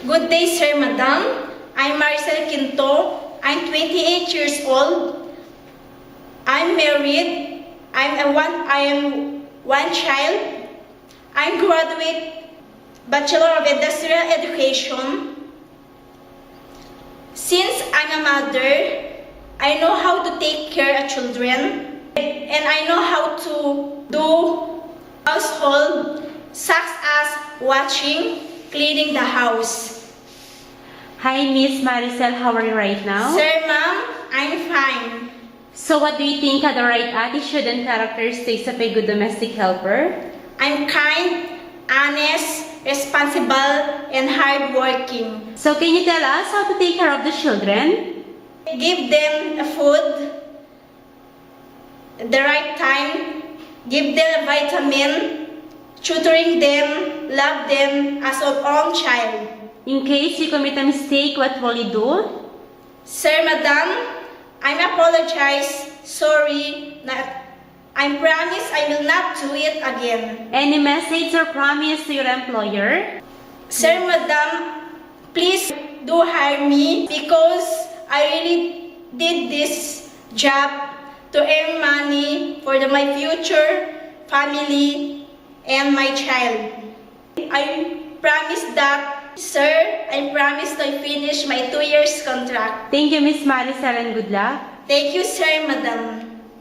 Good day, sir, madam. I'm Maricel Quinto. I'm 28 years old. I'm married. I am one child. I'm graduate Bachelor of Industrial Education. Since I'm a mother, I know how to take care of children, and I know how to do household, such as washing, cleaning the house. Hi, Miss Maricel. How are you right now? Sir, ma'am, I'm fine. So what do you think are the right attitude and characteristics of a good domestic helper? I'm kind, honest, responsible, and hardworking. So can you tell us how to take care of the children? Give them food at the right time, give them a vitamin, tutoring them, love them as our own child. In case you commit a mistake, what will you do? Sir, madam, I apologize. Sorry. I promise I will not do it again. Any message or promise to your employer? Sir, madam, please do hire me because I really did this job to earn money for my future family and my child. I promise that, sir, I promise to finish my 2 years contract. Thank you, Miss Maricel, and good luck. Thank you, sir, madam.